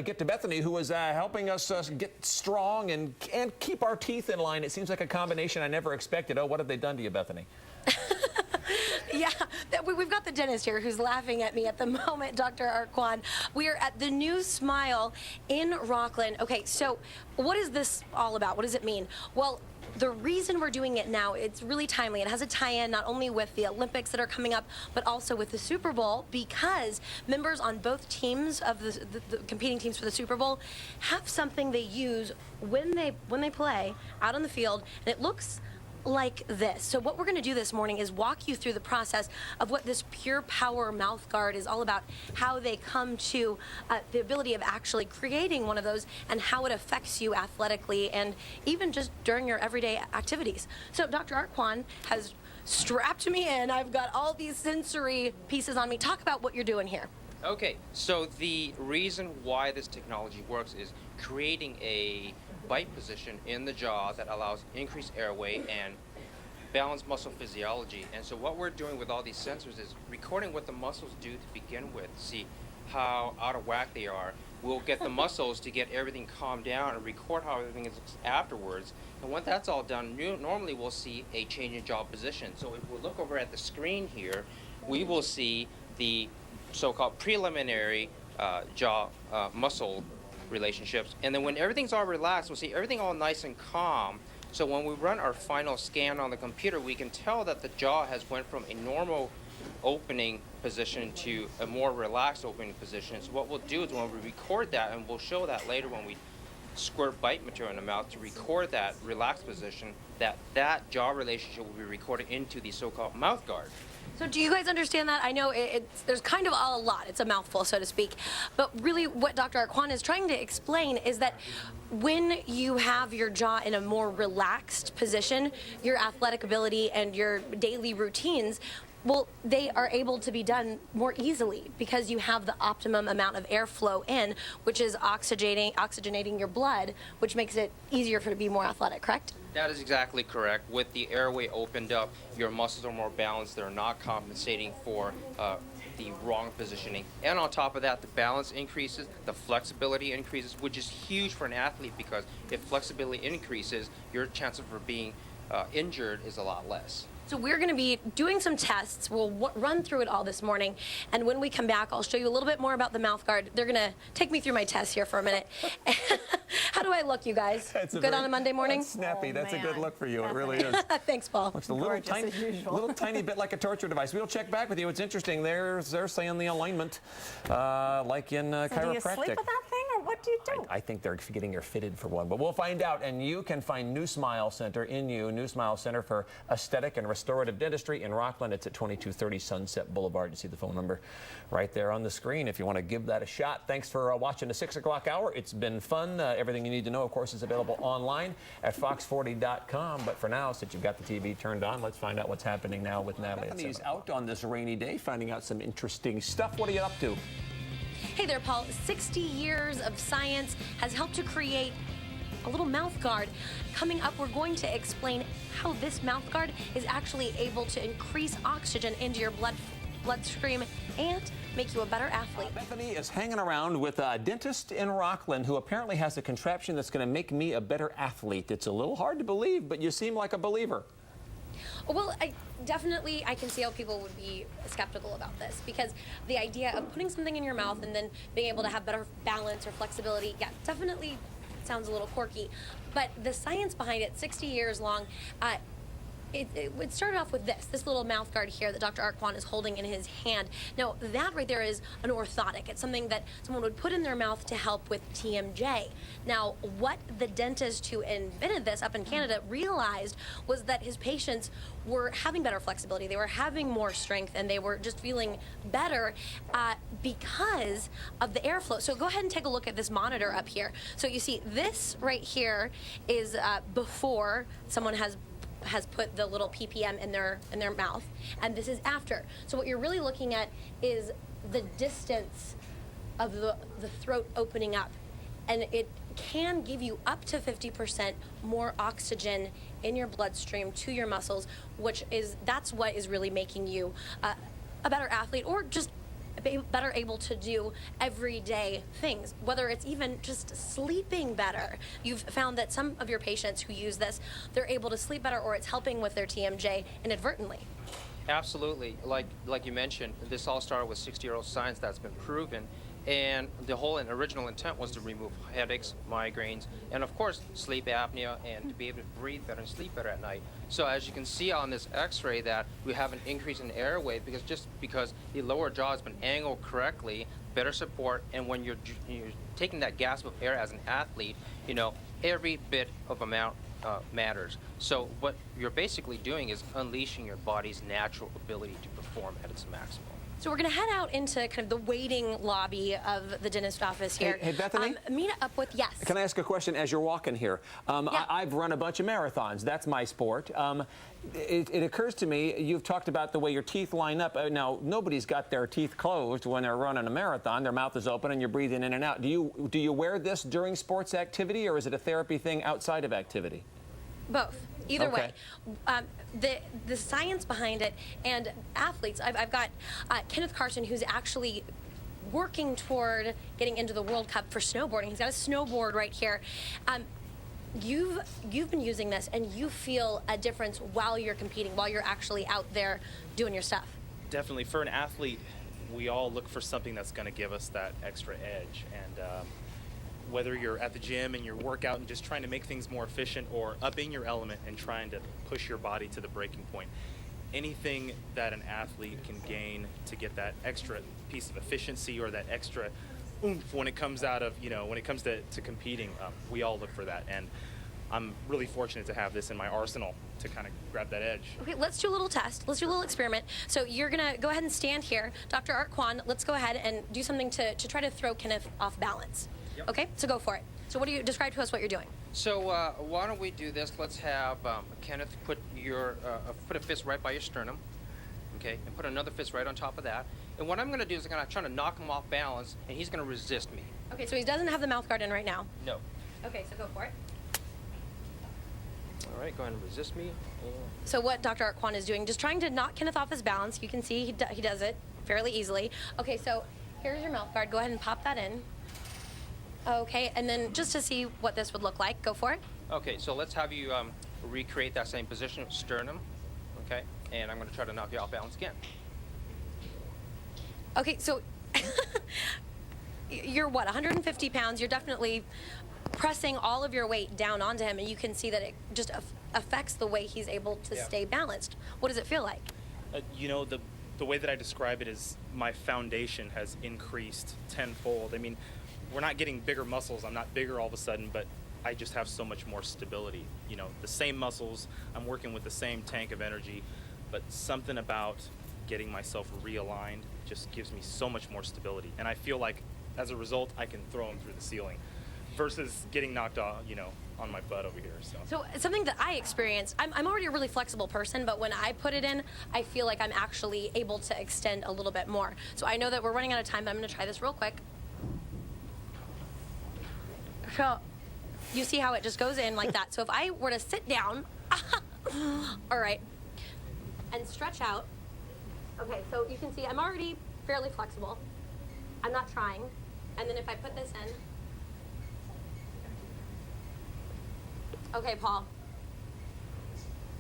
Get to Bethany, who is helping us get strong and keep our teeth in line. It seems like a combination I never expected. Oh, what have they done to you, Bethany? Yeah, we've got the dentist here who's laughing at me at the moment, Dr. Kwan. We are at the new Smile in Rockland. Okay, so what is this all about? What does it mean? Well, the reason we're doing it now, it's really timely. It has a tie-in not only with the Olympics that are coming up, but also with the Super Bowl, because members on both teams of the competing teams for the Super Bowl have something they use when they play out on the field, and it looks like this. So what we're going to do this morning is walk you through the process of what this Pure Power mouth guard is all about, how they come to the ability of actually creating one of those, and how it affects you athletically and even just during your everyday activities. So Dr. Kwan has strapped me in. I've got all these sensory pieces on me. Talk about what you're doing here. Okay, so the reason why this technology works is creating a bite position in the jaw that allows increased airway and balanced muscle physiology. And so what we're doing with all these sensors is recording what the muscles do to begin with, see how out of whack they are. We'll get the muscles to get everything calmed down and record how everything is afterwards. And when that's all done, normally we'll see a change in jaw position. So if we look over at the screen here, we will see the so-called preliminary jaw muscle relationships, and then when everything's all relaxed, we'll see everything all nice and calm. So when we run our final scan on the computer, we can tell that the jaw has went from a normal opening position to a more relaxed opening position. So what we'll do is when we record that, and we'll show that later when we squirt bite material in the mouth to record that relaxed position, that jaw relationship will be recorded into the so-called mouth guard. So do you guys understand that? I know there's kind of a lot. It's a mouthful, so to speak. But really what Dr. Kwan is trying to explain is that when you have your jaw in a more relaxed position, your athletic ability and your daily routines, well, they are able to be done more easily because you have the optimum amount of airflow in, which is oxygenating your blood, which makes it easier for it to be more athletic, correct? That is exactly correct. With the airway opened up, your muscles are more balanced. They're not compensating for the wrong positioning. And on top of that, the balance increases, the flexibility increases, which is huge for an athlete, because if flexibility increases, your chance of being injured is a lot less. So we're going to be doing some tests. We'll run through it all this morning, and when we come back, I'll show you a little bit more about the mouth guard. They're going to take me through my tests here for a minute. How do I look, you guys? Good on a Monday morning? That's snappy. That's a good look for you. It really Definitely. is. Thanks, Paul. Looks a little tiny bit like a torture device. We'll check back with you. It's interesting. They're saying the alignment, like in chiropractic. Do you sleep with that thing, or what do you do? I think they're getting her fitted for one, but we'll find out. And you can find New Smile Center in New Smile Center for Aesthetic and Restorative Dentistry in Rockland. It's at 2230 Sunset Boulevard. You see the phone number right there on the screen if you want to give that a shot. Thanks for watching the 6 o'clock hour. It's been fun. Everything you need to know, of course, is available online at fox40.com. But for now, since you've got the TV turned on, let's find out what's happening now with Natalie. Bethany's out on this rainy day, finding out some interesting stuff. What are you up to? Hey there, Paul. 60 years of science has helped to create a little mouth guard. Coming up, we're going to explain how this mouth guard is actually able to increase oxygen into your bloodstream and make you a better athlete. Bethany is hanging around with a dentist in Rockland who apparently has a contraption that's going to make me a better athlete. It's a little hard to believe, but you seem like a believer. Well, I can see how people would be skeptical about this, because the idea of putting something in your mouth and then being able to have better balance or flexibility, yeah, definitely sounds a little quirky. But the science behind it, 60 years long, it started off with this little mouth guard here that Dr. Kwan is holding in his hand. Now, that right there is an orthotic. It's something that someone would put in their mouth to help with TMJ. Now, what the dentist who invented this up in Canada realized was that his patients were having better flexibility. They were having more strength, and they were just feeling better because of the airflow. So go ahead and take a look at this monitor up here. So you see this right here is before someone has put the little ppm in their mouth, and this is after. So what you're really looking at is the distance of the throat opening up, and it can give you up to 50% more oxygen in your bloodstream to your muscles, that's what is really making you a better athlete, or just better able to do everyday things, whether it's even just sleeping better. You've found that some of your patients who use this, they're able to sleep better, or it's helping with their TMJ inadvertently. Absolutely. Like you mentioned, this all started with 60-year-old science that's been proven. And the whole and original intent was to remove headaches, migraines, and of course sleep apnea, and to be able to breathe better and sleep better at night. So as you can see on this x-ray that we have an increase in airway because the lower jaw has been angled correctly, better support, and when you're taking that gasp of air as an athlete, every bit of amount matters. So what you're basically doing is unleashing your body's natural ability to perform at its maximum. So we're going to head out into kind of the waiting lobby of the dentist office here. Hey, Bethany? Meet up with, yes. Can I ask a question as you're walking here? Yeah. I've run a bunch of marathons. That's my sport. It occurs to me, you've talked about the way your teeth line up. Now, nobody's got their teeth closed when they're running a marathon. Their mouth is open and you're breathing in and out. Do you wear this during sports activity, or is it a therapy thing outside of activity? Both. Either Okay. way. The science behind it, and athletes, I've got Kenneth Carson, who's actually working toward getting into the World Cup for snowboarding. He's got a snowboard right here. You've been using this, and you feel a difference while you're competing, while you're actually out there doing your stuff. Definitely. For an athlete, we all look for something that's going to give us that extra edge. And whether you're at the gym and your workout and just trying to make things more efficient, or upping your element and trying to push your body to the breaking point, anything that an athlete can gain to get that extra piece of efficiency or that extra oomph when it comes out of, when it comes to competing, we all look for that. And I'm really fortunate to have this in my arsenal to kind of grab that edge. Okay, let's do a little test. Let's do a little experiment. So you're going to go ahead and stand here. Dr. Art Kwan, let's go ahead and do something to try to throw Kenneth off balance. Yep. Okay, so go for it. So describe to us what you're doing. So why don't we do this? Let's have Kenneth put a fist right by your sternum, okay, and put another fist right on top of that. And what I'm going to do is I'm going to try to knock him off balance, and he's going to resist me. Okay, so he doesn't have the mouth guard in right now. No. Okay, so go for it. All right, go ahead and resist me. So what Dr. Art Kwan is doing, just trying to knock Kenneth off his balance. You can see he does it fairly easily. Okay, so here's your mouth guard. Go ahead and pop that in. Okay, and then just to see what this would look like, go for it. Okay, so let's have you recreate that same position with sternum, okay? And I'm going to try to knock you off balance again. Okay, so you're what, 150 pounds? You're definitely pressing all of your weight down onto him, and you can see that it just affects the way he's able to stay balanced. What does it feel like? The way that I describe it is my foundation has increased tenfold. I mean, we're not getting bigger muscles. I'm not bigger all of a sudden, but I just have so much more stability. The same muscles, I'm working with the same tank of energy, but something about getting myself realigned just gives me so much more stability. And I feel like, as a result, I can throw him through the ceiling versus getting knocked off, on my butt over here. So something that I experience, I'm already a really flexible person, but when I put it in, I feel like I'm actually able to extend a little bit more. So I know that we're running out of time, but I'm going to try this real quick. So you see how it just goes in like that. So if I were to sit down, all right, and stretch out. Okay, so you can see I'm already fairly flexible. I'm not trying. And then if I put this in. Okay, Paul.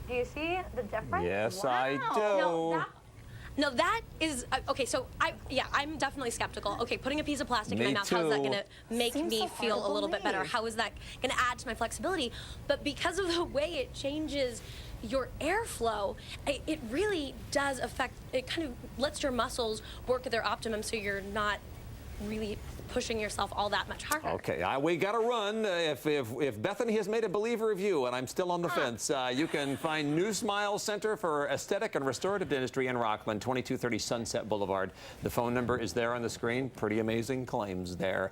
Do you see the difference? Yes, Wow. I do. No, that is okay. So I'm definitely skeptical. Okay, putting a piece of plastic in Me my mouth, how's that too. going to make Seems me so feel a hard to little bit better? believe. How is that going to add to my flexibility? But because of the way it changes your airflow, it really does affect. It kind of lets your muscles work at their optimum, so you're not really pushing yourself all that much harder. Okay, we got to run. If Bethany has made a believer of you, and I'm still on the fence, you can find New Smile Center for Aesthetic and Restorative Dentistry in Rockland, 2230 Sunset Boulevard. The phone number is there on the screen. Pretty amazing claims there.